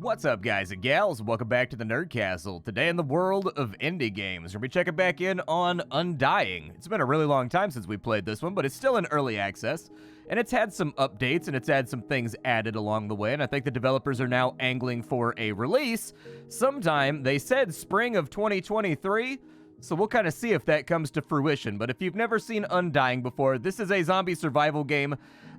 What's up, guys and gals? Welcome back to the Nerd Castle. Today in the world of indie games, we're going to be checking back in on Undying. It's been a really long time since we played this one, but it's still in early access, and it's had some updates, and it's had some things added along the way, and I think the developers are now angling for a release sometime. They said spring of 2023, so we'll kind of see if that comes to fruition. But if you've never seen Undying before, this is a zombie survival game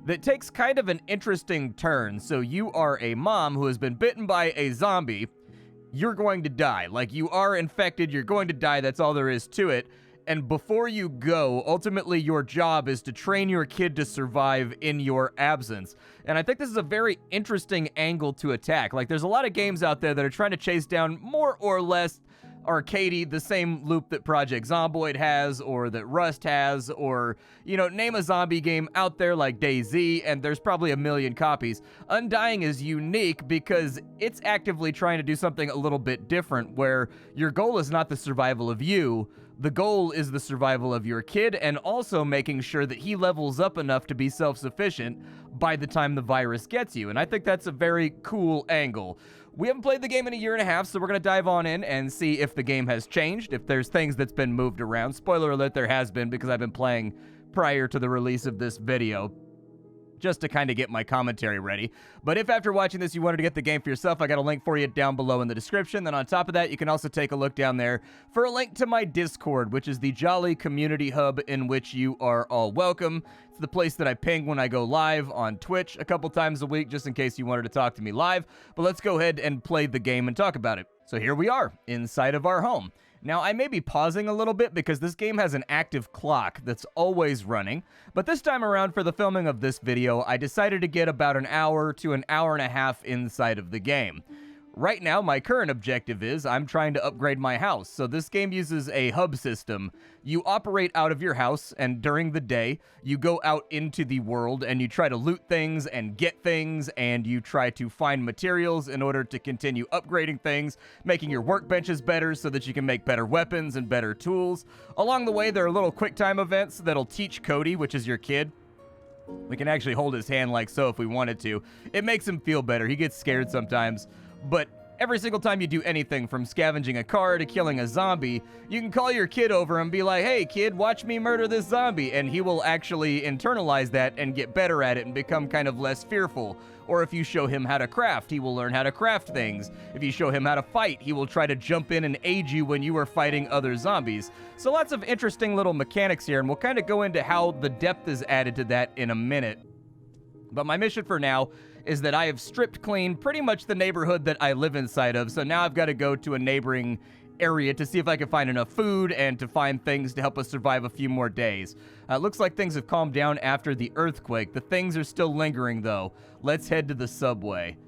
that takes kind of an interesting turn. So you are a mom who has been bitten by a zombie. You're going to die. Like, you are infected, you're going to die, that's all there is to it. And before you go, ultimately your job is to train your kid to survive in your absence. And I think this is a very interesting angle to attack. Like, there's a lot of games out there that are trying to chase down more or less arcadey, the same loop that Project Zomboid has, or that Rust has, or, you know, name a zombie game out there like DayZ, and there's probably a million copies. Undying is unique because it's actively trying to do something a little bit different, where your goal is not the survival of you, the goal is the survival of your kid, and also making sure that he levels up enough to be self-sufficient by the time the virus gets you. And I think that's a very cool angle. We haven't played the game in a year and a half, so we're going to dive on in and see if the game has changed, if there's things that's been moved around. Spoiler alert, there has been, because I've been playing prior to the release of this video, just to kind of get my commentary ready. But if after watching this you wanted to get the game for yourself, I got a link for you down below in the description. Then on top of that, you can also take a look down there for a link to my Discord, which is the jolly community hub in which you are all welcome. It's the place that I ping when I go live on Twitch a couple times a week, just in case you wanted to talk to me live. But let's go ahead and play the game and talk about it. So here we are, inside of our home. Now, I may be pausing a little bit because this game has an active clock that's always running, but this time around for the filming of this video, I decided to get about an hour to an hour and a half inside of the game. Right now, my current objective is I'm trying to upgrade my house. So this game uses a hub system. You operate out of your house, and during the day, you go out into the world and you try to loot things and get things, and you try to find materials in order to continue upgrading things, making your workbenches better so that you can make better weapons and better tools. Along the way, there are little quick time events that'll teach Cody, which is your kid. We can actually hold his hand like so if we wanted to. It makes him feel better. He gets scared sometimes. But every single time you do anything from scavenging a car to killing a zombie, you can call your kid over and be like, hey kid, watch me murder this zombie, and he will actually internalize that and get better at it and become kind of less fearful. Or if you show him how to craft, he will learn how to craft things. If you show him how to fight, he will try to jump in and aid you when you are fighting other zombies. So lots of interesting little mechanics here, and we'll kind of go into how the depth is added to that in a minute. But my mission for now is that I have stripped clean pretty much the neighborhood that I live inside of, so now I've got to go to a neighboring area to see if I can find enough food and to find things to help us survive a few more days. Looks like things have calmed down after the earthquake. The things are still lingering, though. Let's head to the subway.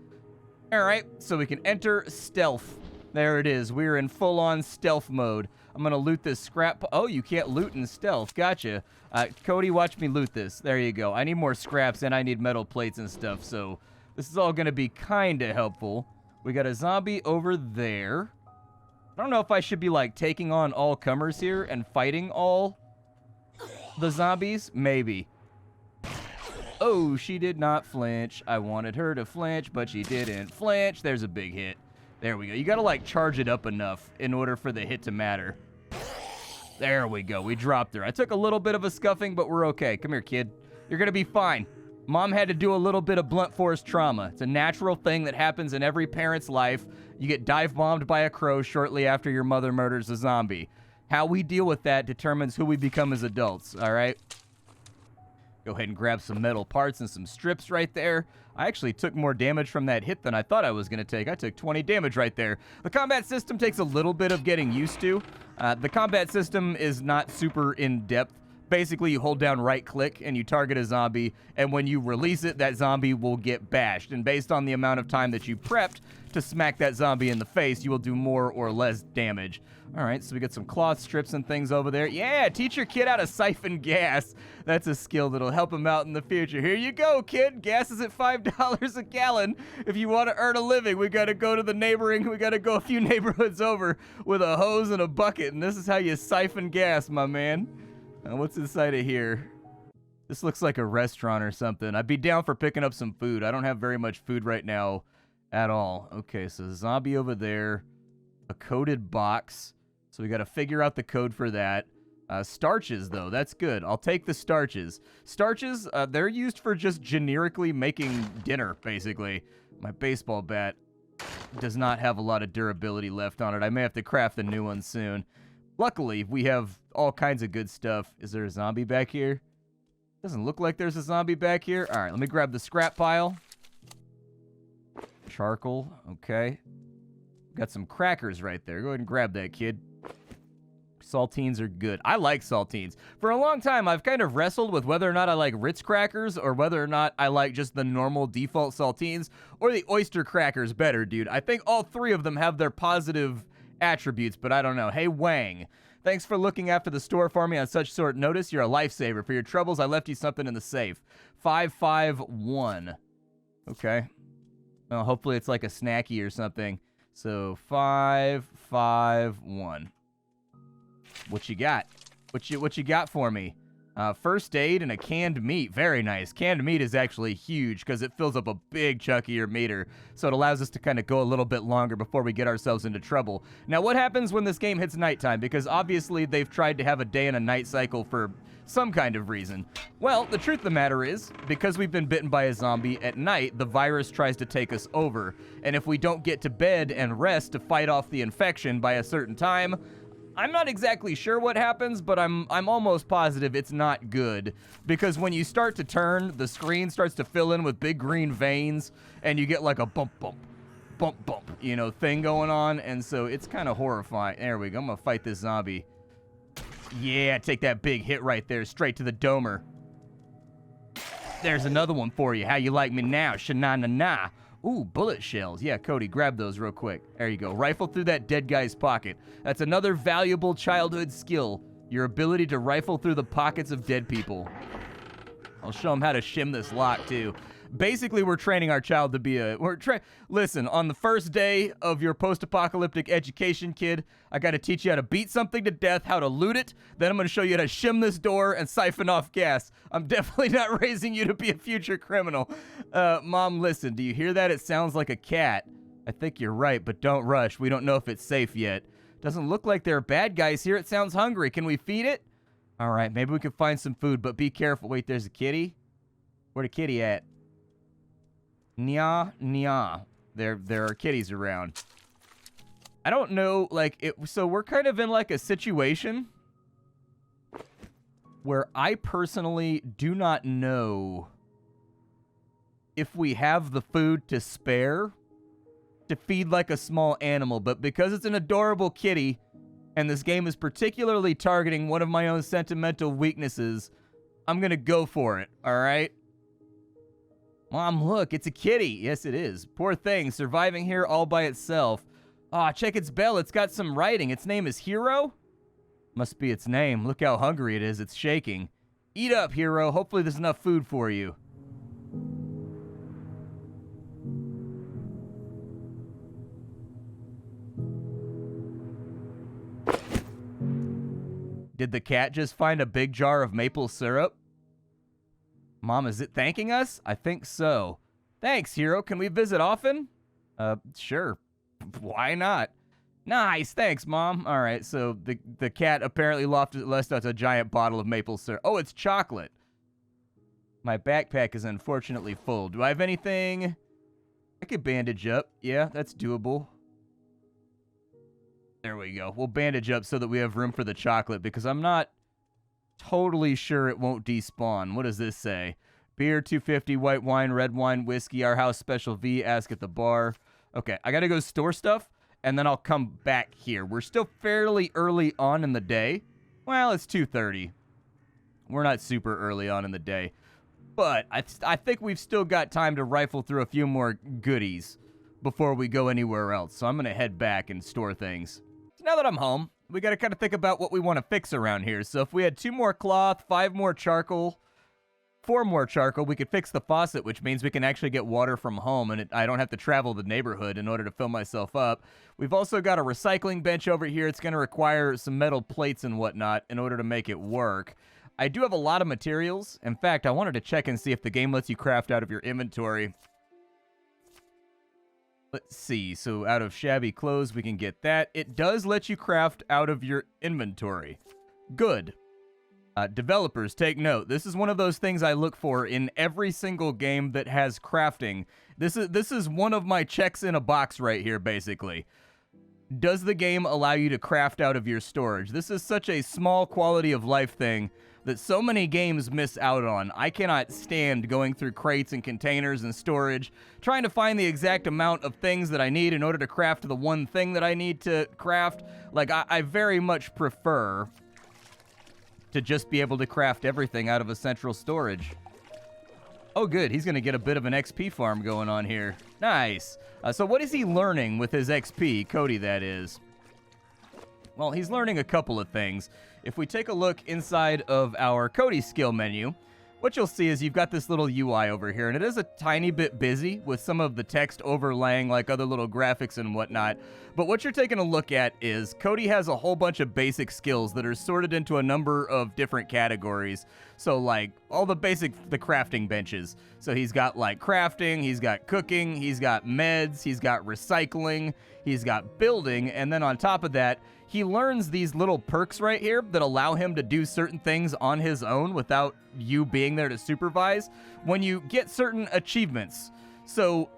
Alright, so we can enter stealth. There it is. We're in full-on stealth mode. I'm going to loot this scrap. Oh, you can't loot in stealth. Gotcha. Cody, watch me loot this. There you go. I need more scraps, and I need metal plates and stuff, so this is all going to be kind of helpful. We got a zombie over there. I don't know if I should be, like, taking on all comers here and fighting all the zombies. Maybe. Oh, she did not flinch. I wanted her to flinch, but she didn't flinch. There's a big hit. There we go. You gotta, like, charge it up enough in order for the hit to matter. There we go. We dropped her. I took a little bit of a scuffing, but we're okay. Come here, kid. You're gonna be fine. Mom had to do a little bit of blunt force trauma. It's a natural thing that happens in every parent's life. You get dive-bombed by a crow shortly after your mother murders a zombie. How we deal with that determines who we become as adults, all right? Go ahead and grab some metal parts and some strips right there. I actually took more damage from that hit than I thought I was going to take. I took 20 damage right there. The combat system takes a little bit of getting used to. The combat system is not super in-depth. Basically, you hold down right-click and you target a zombie, and when you release it, that zombie will get bashed. And based on the amount of time that you prepped to smack that zombie in the face, you will do more or less damage. All right, so we got some cloth strips and things over there. Yeah, teach your kid how to siphon gas. That's a skill that'll help him out in the future. Here you go, kid. Gas is at $5 a gallon. If you want to earn a living, we got to go to the we got to go a few neighborhoods over with a hose and a bucket, and this is how you siphon gas, my man. What's inside of here? This looks like a restaurant or something. I'd be down for picking up some food. I don't have very much food right now at all. Okay, so zombie over there. A coded box. So we got to figure out the code for that. Starches, though. That's good. I'll take the starches. Starches, they're used for just generically making dinner, basically. My baseball bat does not have a lot of durability left on it. I may have to craft a new one soon. Luckily, we have all kinds of good stuff. Is there a zombie back here? Doesn't look like there's a zombie back here. All right, let me grab the scrap pile. Charcoal, okay. Got some crackers right there. Go ahead and grab that, kid. Saltines are good. I like saltines. For a long time, I've kind of wrestled with whether or not I like Ritz crackers or whether or not I like just the normal default saltines or the oyster crackers better, dude. I think all three of them have their positive attributes, but I don't know. Hey, Wang. Thanks for looking after the store for me on such short notice. You're a lifesaver. For your troubles, I left you something in the safe. 551. Okay. Well, hopefully it's like a snacky or something. So 551. What you got? What you got for me? First aid and a canned meat. Very nice. Canned meat is actually huge because it fills up a big chunk of your meter. So it allows us to kind of go a little bit longer before we get ourselves into trouble. Now, what happens when this game hits nighttime? Because obviously they've tried to have a day and a night cycle for some kind of reason. Well, the truth of the matter is, because we've been bitten by a zombie at night, the virus tries to take us over. And if we don't get to bed and rest to fight off the infection by a certain time, I'm not exactly sure what happens, but I'm almost positive it's not good. Because when you start to turn, the screen starts to fill in with big green veins, and you get like a bump, you know, thing going on. And so it's kind of horrifying. There we go. I'm going to fight this zombie. Yeah, take that big hit right there, straight to the domer. There's another one for you. How you like me now? Sha-na-na-na. Ooh, bullet shells. Yeah, Cody, grab those real quick. There you go. Rifle through that dead guy's pocket. That's another valuable childhood skill. Your ability to rifle through the pockets of dead people. I'll show him how to shim this lock, too. Basically, we're training our child to be a... Listen, on the first day of your post-apocalyptic education, kid, I got to teach you how to beat something to death, how to loot it. Then I'm going to show you how to shim this door and siphon off gas. I'm definitely not raising you to be a future criminal. Mom, listen, do you hear that? It sounds like a cat. I think you're right, but don't rush. We don't know if it's safe yet. Doesn't look like there are bad guys here. It sounds hungry. Can we feed it? All right, maybe we can find some food, but be careful. Wait, there's a kitty? Where the kitty at? Nya, nya. There are kitties around. I don't know, like, so we're kind of in, like, a situation where I personally do not know if we have the food to spare to feed, like, a small animal. But because it's an adorable kitty, and this game is particularly targeting one of my own sentimental weaknesses, I'm gonna go for it, all right? Mom, look, it's a kitty. Yes, it is. Poor thing, surviving here all by itself. Aw, check its bell. It's got some writing. Its name is Hero? Must be its name. Look how hungry it is. It's shaking. Eat up, Hero. Hopefully there's enough food for you. Did the cat just find a big jar of maple syrup? Mom, is it thanking us? I think so. Thanks, Hero. Can we visit often? Sure. Why not? Nice. Thanks, Mom. All right, so the cat apparently left us a giant bottle of maple syrup. Oh, it's chocolate. My backpack is unfortunately full. Do I have anything? I could bandage up. Yeah, that's doable. There we go. We'll bandage up so that we have room for the chocolate because I'm not totally sure it won't despawn. What does this say? Beer, 250, white wine, red wine, whiskey, our house special V, ask at the bar. Okay, I gotta go store stuff, and then I'll come back here. We're still fairly early on in the day. Well, it's 2:30. We're not super early on in the day. But I think we've still got time to rifle through a few more goodies before we go anywhere else. So I'm gonna head back and store things. So now that I'm home, we got to kind of think about what we want to fix around here. So if we had 2 more cloth, 5 more charcoal, 4 more charcoal, we could fix the faucet, which means we can actually get water from home, and I don't have to travel the neighborhood in order to fill myself up. We've also got a recycling bench over here. It's going to require some metal plates and whatnot in order to make it work. I do have a lot of materials. In fact, I wanted to check and see if the game lets you craft out of your inventory. Let's see. So out of shabby clothes, we can get that. It does let you craft out of your inventory. Good. Developers, take note. This is one of those things I look for in every single game that has crafting. This is one of my checks in a box right here, basically. Does the game allow you to craft out of your storage? This is such a small quality of life thing that so many games miss out on. I cannot stand going through crates and containers and storage, trying to find the exact amount of things that I need in order to craft the one thing that I need to craft. Like, I very much prefer to just be able to craft everything out of a central storage. Oh, good. He's going to get a bit of an XP farm going on here. Nice. So what is he learning with his XP? Cody, that is. Well, he's learning a couple of things. If we take a look inside of our Cody skill menu, what you'll see is you've got this little UI over here, and it is a tiny bit busy with some of the text overlaying like other little graphics and whatnot. But what you're taking a look at is Cody has a whole bunch of basic skills that are sorted into a number of different categories. So like all the crafting benches. So he's got like crafting, he's got cooking, he's got meds, he's got recycling, he's got building, and then on top of that, he learns these little perks right here that allow him to do certain things on his own without you being there to supervise when you get certain achievements. So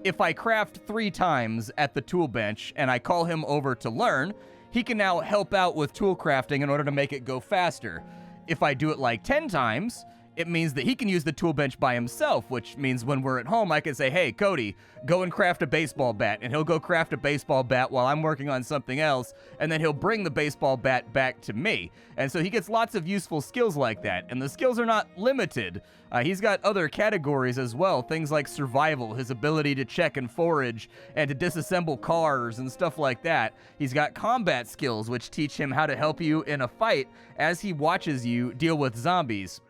if I craft 3 times at the tool bench and I call him over to learn, he can now help out with tool crafting in order to make it go faster. If I do it like 10 times, it means that he can use the tool bench by himself, which means when we're at home, I can say, hey, Cody, go and craft a baseball bat. And he'll go craft a baseball bat while I'm working on something else, and then he'll bring the baseball bat back to me. And so he gets lots of useful skills like that, and the skills are not limited. He's got other categories as well, things like survival, his ability to check and forage, and to disassemble cars and stuff like that. He's got combat skills, which teach him how to help you in a fight as he watches you deal with zombies.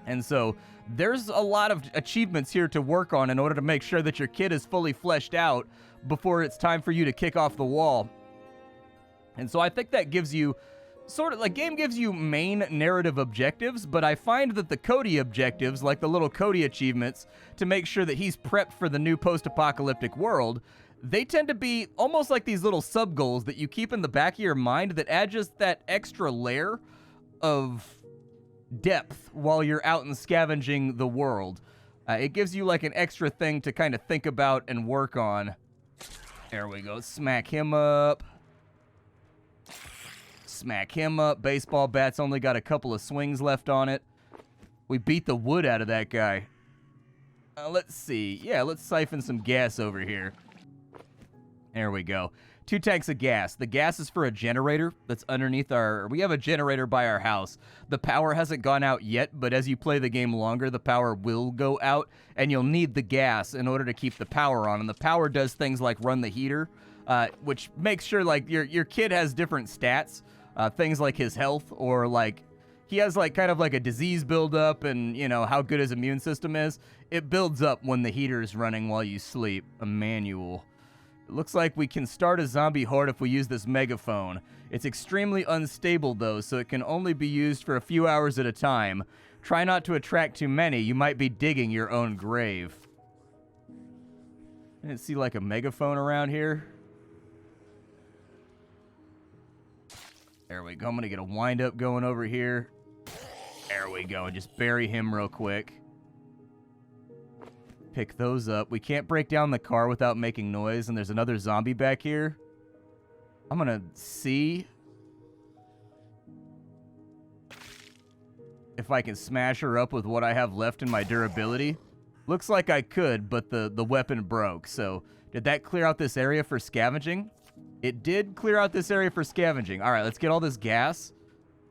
And so there's a lot of achievements here to work on in order to make sure that your kid is fully fleshed out before it's time for you to kick off the wall. And so I think that gives you game gives you main narrative objectives, but I find that the Cody objectives, like the little Cody achievements, to make sure that he's prepped for the new post-apocalyptic world, they tend to be almost like these little sub-goals that you keep in the back of your mind that add just that extra layer of depth while you're out and scavenging the world. It gives you like an extra thing to kind of think about and work on. There we go. Smack him up. Smack him up. Baseball bat's only got a couple of swings left on it. We beat the wood out of that guy. Let's see. Yeah, let's siphon some gas over here. There we go. 2 tanks of gas. The gas is for a generator that's underneath we have a generator by our house. The power hasn't gone out yet, but as you play the game longer, the power will go out, and you'll need the gas in order to keep the power on. And the power does things like run the heater, which makes sure like your kid has different stats, things like his health, or like he has like kind of like a disease buildup, and you know how good his immune system is. It builds up when the heater is running while you sleep. A manual. It looks like we can start a zombie horde if we use this megaphone. It's extremely unstable, though, so it can only be used for a few hours at a time. Try not to attract too many. You might be digging your own grave. I didn't see, like, a megaphone around here. There we go. I'm going to get a wind-up going over here. There we go. And just bury him real quick. Pick those up. We can't break down the car without making noise, and there's another zombie back here. I'm gonna see if I can smash her up with what I have left in my durability. Looks like I could, but the weapon broke. So did that clear out this area for scavenging? It did clear out this area for scavenging. All right, let's get all this gas.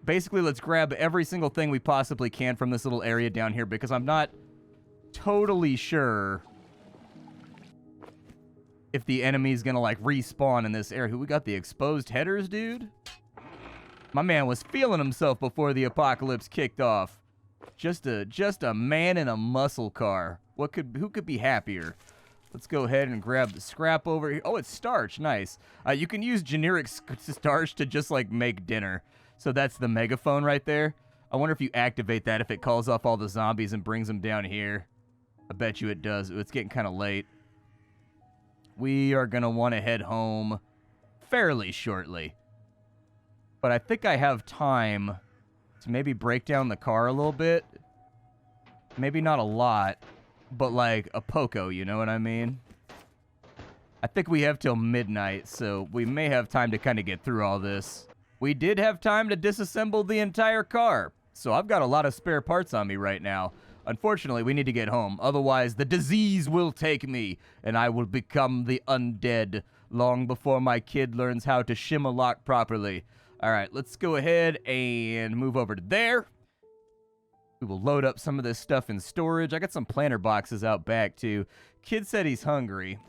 Basically, let's grab every single thing we possibly can from this little area down here, because I'm not totally sure if the enemy's gonna like respawn in this area. We got the exposed headers, dude. My man was feeling himself before the apocalypse kicked off. Just a man in a muscle car. Who could be happier? Let's go ahead and grab the scrap over here. Oh, it's starch. Nice. You can use generic starch to just like make dinner. So that's the megaphone right there. I wonder if you activate that, if it calls off all the zombies and brings them down here. I bet you it does. It's getting kind of late. we are going to want to head home fairly shortly. But I think I have time to maybe break down the car a little bit. Maybe not a lot, but like a poco, you know what I mean? I think we have till midnight, so we may have time to kind of get through all this. We did have time to disassemble the entire car, so I've got a lot of spare parts on me right now. Unfortunately, we need to get home. Otherwise, the disease will take me, and I will become the undead long before my kid learns how to shim a lock properly. All right, let's go ahead and move over to there. We will load up some of this stuff in storage. I got some planter boxes out back, too. Kid said he's hungry.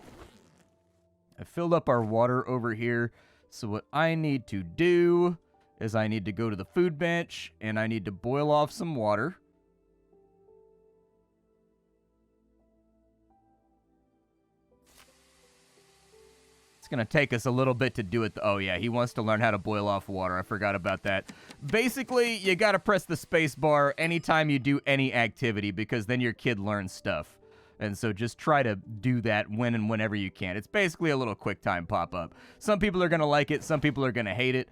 I filled up our water over here. So what I need to do is I need to go to the food bench, and I need to boil off some water. It's going to take us a little bit to do it. Oh, yeah, he wants to learn how to boil off water. I forgot about that. Basically, you got to press the space bar anytime you do any activity, because then your kid learns stuff. And so just try to do that when and whenever you can. It's basically a little quick time pop-up. Some people are going to like it. Some people are going to hate it.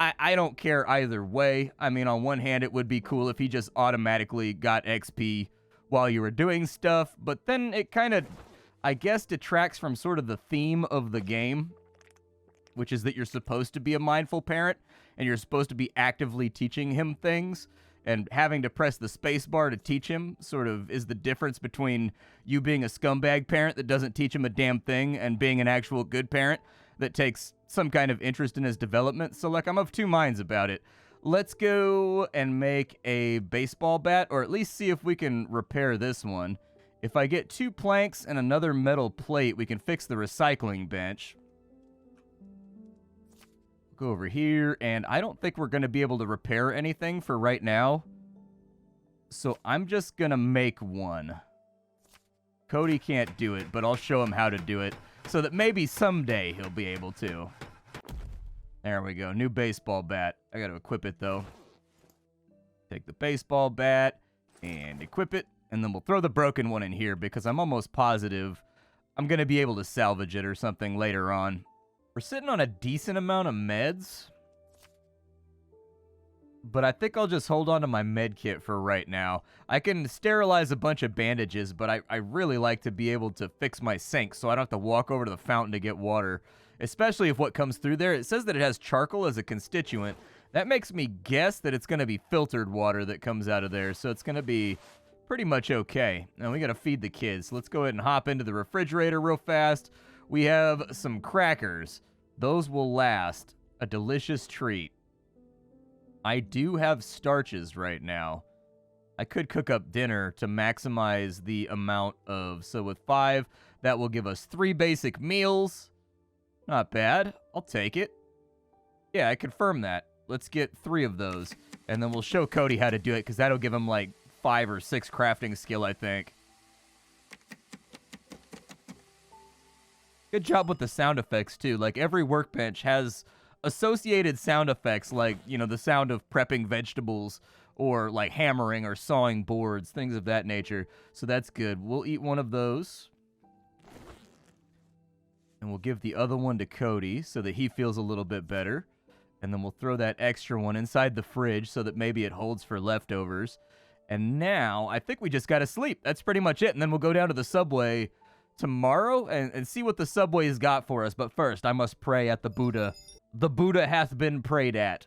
I don't care either way. I mean, on one hand, it would be cool if he just automatically got XP while you were doing stuff. But then it kind of, I guess, detracts from sort of the theme of the game, which is that you're supposed to be a mindful parent and you're supposed to be actively teaching him things. And having to press the space bar to teach him sort of is the difference between you being a scumbag parent that doesn't teach him a damn thing and being an actual good parent that takes some kind of interest in his development. So, like, I'm of two minds about it. Let's go and make a baseball bat, or at least see if we can repair this one. If I get 2 planks and another metal plate, we can fix the recycling bench. Go over here, and I don't think we're going to be able to repair anything for right now. So I'm just going to make one. Cody can't do it, but I'll show him how to do it so that maybe someday he'll be able to. There we go. New baseball bat. I got to equip it, though. Take the baseball bat and equip it, and then we'll throw the broken one in here because I'm almost positive I'm going to be able to salvage it or something later on. We're sitting on a decent amount of meds, but I think I'll just hold on to my med kit for right now. I can sterilize a bunch of bandages, but I really like to be able to fix my sink so I don't have to walk over to the fountain to get water, especially if what comes through there, it says that it has charcoal as a constituent. That makes me guess that it's going to be filtered water that comes out of there, so it's going to be pretty much okay. Now we got to feed the kids. Let's go ahead and hop into the refrigerator real fast. We have some crackers. Those will last. A delicious treat. I do have starches right now. I could cook up dinner to maximize the amount of... So with 5, that will give us 3 basic meals. Not bad. I'll take it. Yeah, I confirm that. Let's get 3 of those. And then we'll show Cody how to do it, because that'll give him like 5 or 6 crafting skill, I think. Good job with the sound effects, too. Like, every workbench has associated sound effects, like, you know, the sound of prepping vegetables or, like, hammering or sawing boards, things of that nature. So that's good. We'll eat one of those. And we'll give the other one to Cody so that he feels a little bit better. And then we'll throw that extra one inside the fridge so that maybe it holds for leftovers. And now, I think we just gotta sleep. That's pretty much it. And then we'll go down to the Subway tomorrow and see what the Subway's got for us. But first, I must pray at the Buddha. The Buddha hath been prayed at.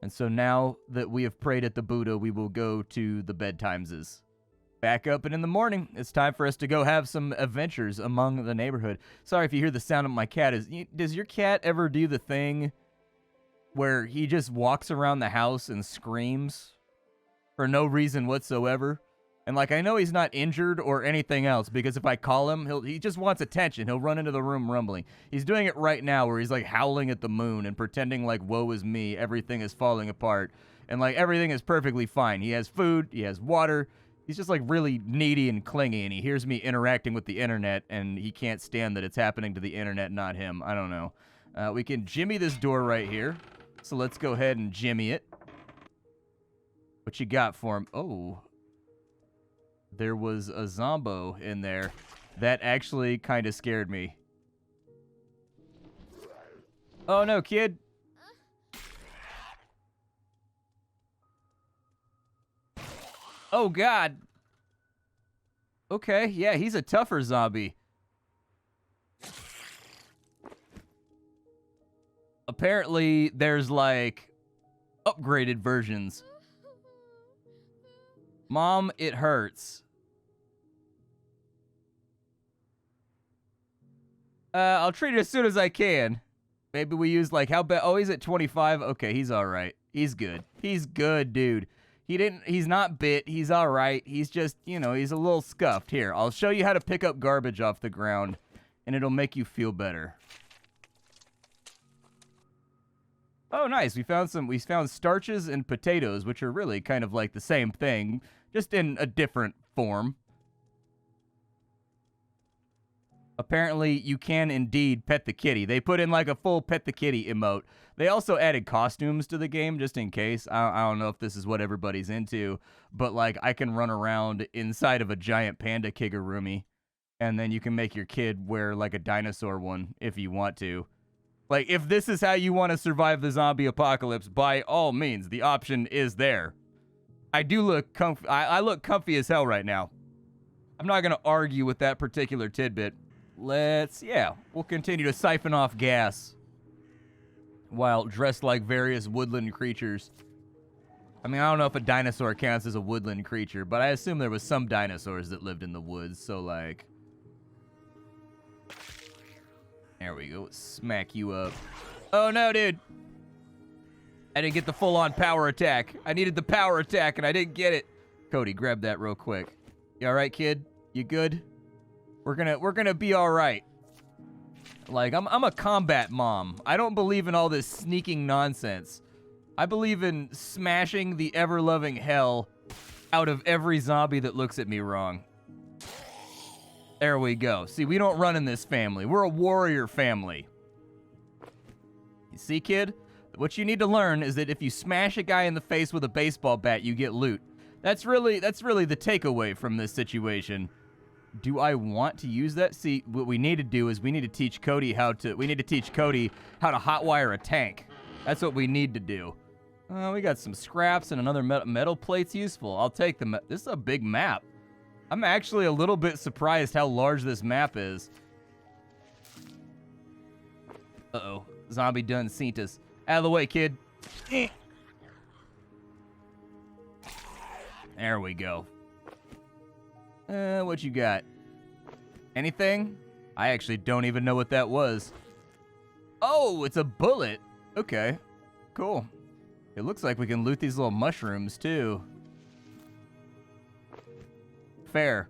And so now that we have prayed at the Buddha, we will go to the bedtimeses. Back up and in the morning, it's time for us to go have some adventures among the neighborhood. Sorry if you hear the sound of my cat. Does your cat ever do the thing where he just walks around the house and screams for no reason whatsoever? And, like, I know he's not injured or anything else, because if I call him, he just wants attention. He'll run into the room rumbling. He's doing it right now where he's, like, howling at the moon and pretending like, woe is me, everything is falling apart. And, like, everything is perfectly fine. He has food, he has water. He's just, like, really needy and clingy, and he hears me interacting with the internet, and he can't stand that it's happening to the internet, not him. I don't know. We can jimmy this door right here. So let's go ahead and jimmy it. What you got for him? Oh. There was a zombo in there. That actually kind of scared me. Oh no, kid. Oh god. Okay, yeah, he's a tougher zombie. Apparently, there's like upgraded versions. Mom, it hurts. I'll treat it as soon as I can. Maybe we use like how bad? Oh, he's at 25. Okay, he's all right. He's good. He's good, dude. He's not bit. He's all right. He's just, you know, he's a little scuffed. Here, I'll show you how to pick up garbage off the ground, and it'll make you feel better. Oh, nice. We found starches and potatoes, which are really kind of like the same thing, just in a different form. Apparently, you can indeed pet the kitty. They put in like a full pet the kitty emote. They also added costumes to the game just in case. I don't know if this is what everybody's into, but like I can run around inside of a giant panda kigurumi, and then you can make your kid wear like a dinosaur one if you want to. Like, if this is how you want to survive the zombie apocalypse, by all means, the option is there. I do look comfy. I look comfy as hell right now. I'm not going to argue with that particular tidbit. We'll continue to siphon off gas while dressed like various woodland creatures. I mean, I don't know if a dinosaur counts as a woodland creature, but I assume there was some dinosaurs that lived in the woods, so like... There we go. Smack you up. Oh, no, dude. I didn't get the full-on power attack. I needed the power attack, and I didn't get it. Cody, grab that real quick. You all right, kid? You good? We're gonna be all right. Like, I'm a combat mom. I don't believe in all this sneaking nonsense. I believe in smashing the ever-loving hell out of every zombie that looks at me wrong. There we go. See, we don't run in this family. We're a warrior family. You see, kid? What you need to learn is that if you smash a guy in the face with a baseball bat, you get loot. That's really the takeaway from this situation. Do I want to use that? See, what we need to do is we need to teach Cody how to hotwire a tank. That's what we need to do. We got some scraps and another metal plate's useful. I'll take this is a big map. I'm actually a little bit surprised how large this map is. Uh-oh. Zombie done seen us. Out of the way, kid. There we go. What you got? Anything? I actually don't even know what that was. Oh, it's a bullet. Okay. Cool. It looks like we can loot these little mushrooms, too. Fair.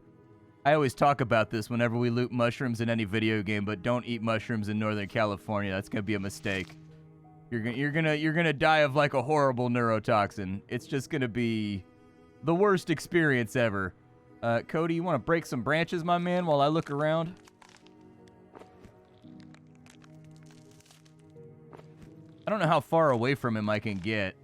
I always talk about this whenever we loot mushrooms in any video game, but don't eat mushrooms in Northern California. That's gonna be a mistake. You're gonna die of like a horrible neurotoxin. It's just gonna be the worst experience ever. Cody, you want to break some branches, my man, while I look around? I don't know how far away from him I can get.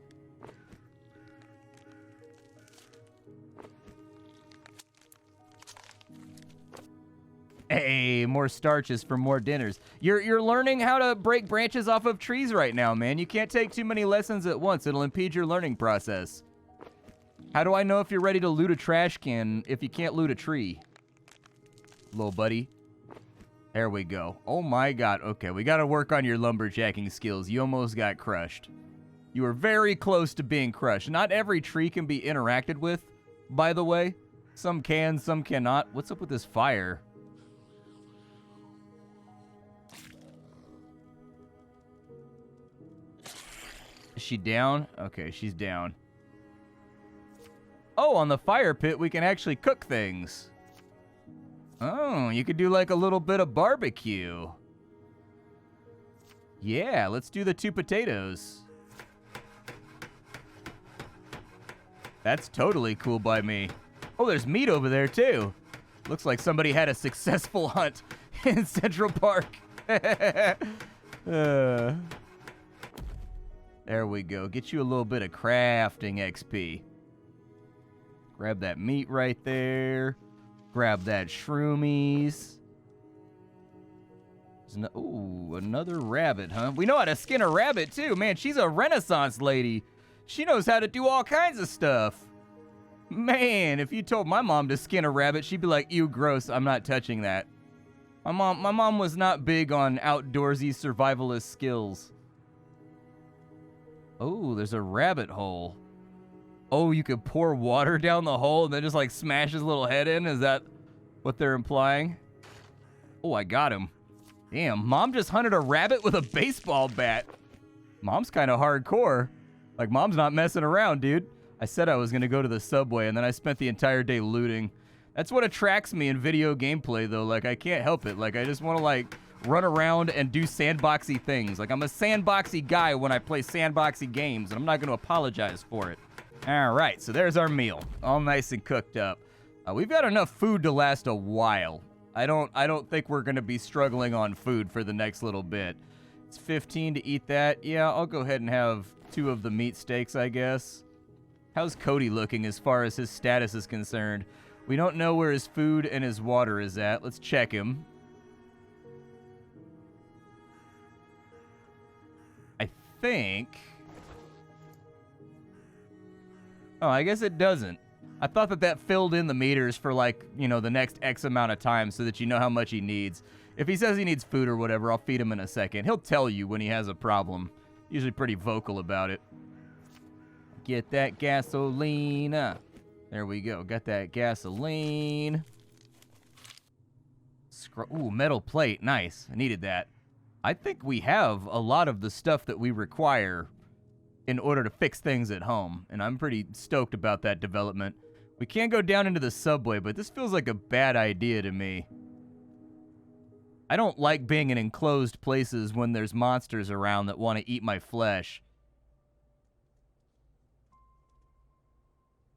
Hey, more starches for more dinners. You're learning how to break branches off of trees right now, man. You can't take too many lessons at once. It'll impede your learning process. How do I know if you're ready to loot a trash can if you can't loot a tree? Little buddy. There we go. Oh my god. Okay, we gotta work on your lumberjacking skills. You almost got crushed. You were very close to being crushed. Not every tree can be interacted with, by the way. Some can, some cannot. What's up with this fire? Is she down? Okay, she's down. Oh, on the fire pit, we can actually cook things. Oh, you could do like a little bit of barbecue. Yeah, let's do the 2 potatoes. That's totally cool by me. Oh, there's meat over there, too. Looks like somebody had a successful hunt in Central Park. There we go. Get you a little bit of crafting XP. Grab that meat right there. Grab that shroomies. Ooh, another rabbit, huh? We know how to skin a rabbit, too. Man, she's a Renaissance lady. She knows how to do all kinds of stuff. Man, if you told my mom to skin a rabbit, she'd be like, ew, gross, I'm not touching that. My mom was not big on outdoorsy survivalist skills. Oh, there's a rabbit hole. Oh, you could pour water down the hole and then just like smash his little head in? Is that what they're implying? Oh, I got him. Damn, Mom just hunted a rabbit with a baseball bat. Mom's kind of hardcore. Like, Mom's not messing around, dude. I said I was going to go to the subway, and then I spent the entire day looting. That's what attracts me in video gameplay, though. Like, I can't help it. Like, I just want to, like, run around and do sandboxy things. Like, I'm a sandboxy guy when I play sandboxy games, and I'm not going to apologize for it. All right, so there's our meal. All nice and cooked up. We've got enough food to last a while. I don't think we're going to be struggling on food for the next little bit. It's 15 to eat that. Yeah, I'll go ahead and have 2 of the meat steaks, I guess. How's Cody looking as far as his status is concerned? We don't know where his food and his water is at. Let's check him. I think... Oh, I guess it doesn't. I thought that filled in the meters for, like, you know, the next X amount of time so that you know how much he needs. If he says he needs food or whatever, I'll feed him in a second. He'll tell you when he has a problem. Usually pretty vocal about it. Get that gasoline. There we go. Got that gasoline. Ooh, metal plate. Nice. I needed that. I think we have a lot of the stuff that we require in order to fix things at home, and I'm pretty stoked about that development. We can't go down into the subway, but this feels like a bad idea to me. I don't like being in enclosed places when there's monsters around that want to eat my flesh.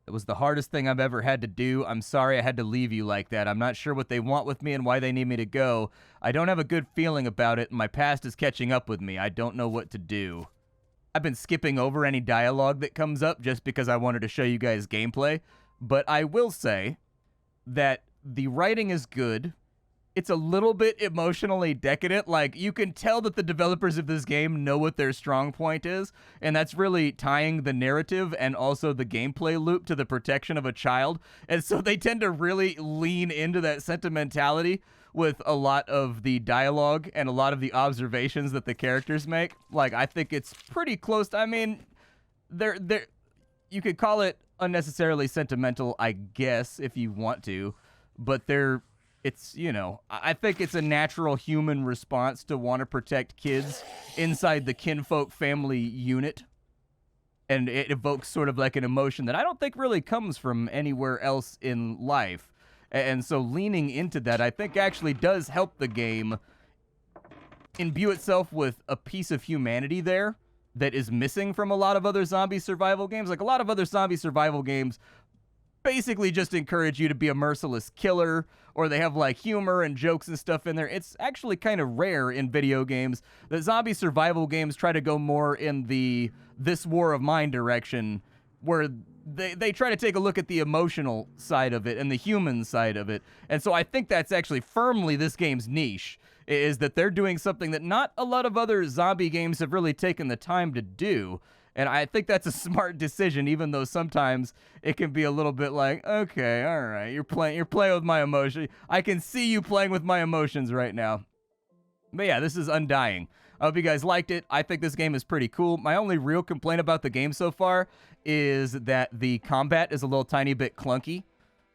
It was the hardest thing I've ever had to do. I'm sorry I had to leave you like that. I'm not sure what they want with me and why they need me to go. I don't have a good feeling about it, and my past is catching up with me. I don't know what to do. I've been skipping over any dialogue that comes up just because I wanted to show you guys gameplay, but I will say that the writing is good. It's a little bit emotionally decadent. Like, you can tell that the developers of this game know what their strong point is, and that's really tying the narrative and also the gameplay loop to the protection of a child. And so they tend to really lean into that sentimentality with a lot of the dialogue and a lot of the observations that the characters make. Like, I think it's pretty close to, I mean, you could call it unnecessarily sentimental, I guess, if you want to, but it's, you know, I think it's a natural human response to want to protect kids inside the kinfolk family unit. And it evokes sort of like an emotion that I don't think really comes from anywhere else in life. And so leaning into that, I think actually does help the game imbue itself with a piece of humanity there that is missing from a lot of other zombie survival games. Like, a lot of other zombie survival games basically just encourage you to be a merciless killer, or they have like humor and jokes and stuff in there. It's actually kind of rare in video games that zombie survival games try to go more in the this war of mine direction, where they try to take a look at the emotional side of it and the human side of it. And so I think that's actually firmly this game's niche, is that they're doing something that not a lot of other zombie games have really taken the time to do. And I think that's a smart decision, even though sometimes it can be a little bit like, okay, all right, you're playing with my emotion. I can see you playing with my emotions right now. But yeah, this is Undying. I hope you guys liked it. I think this game is pretty cool. My only real complaint about the game so far is that the combat is a little tiny bit clunky.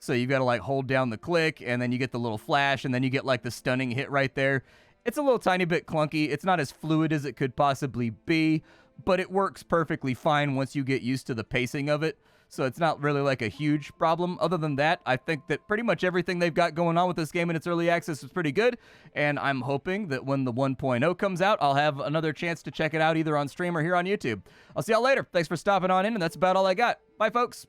So you've got to like hold down the click, and then you get the little flash, and then you get like the stunning hit right there. It's a little tiny bit clunky. It's not as fluid as it could possibly be, but it works perfectly fine once you get used to the pacing of it. So it's not really like a huge problem. Other than that, I think that pretty much everything they've got going on with this game in its early access is pretty good. And I'm hoping that when the 1.0 comes out, I'll have another chance to check it out either on stream or here on YouTube. I'll see y'all later. Thanks for stopping on in, and that's about all I got. Bye, folks.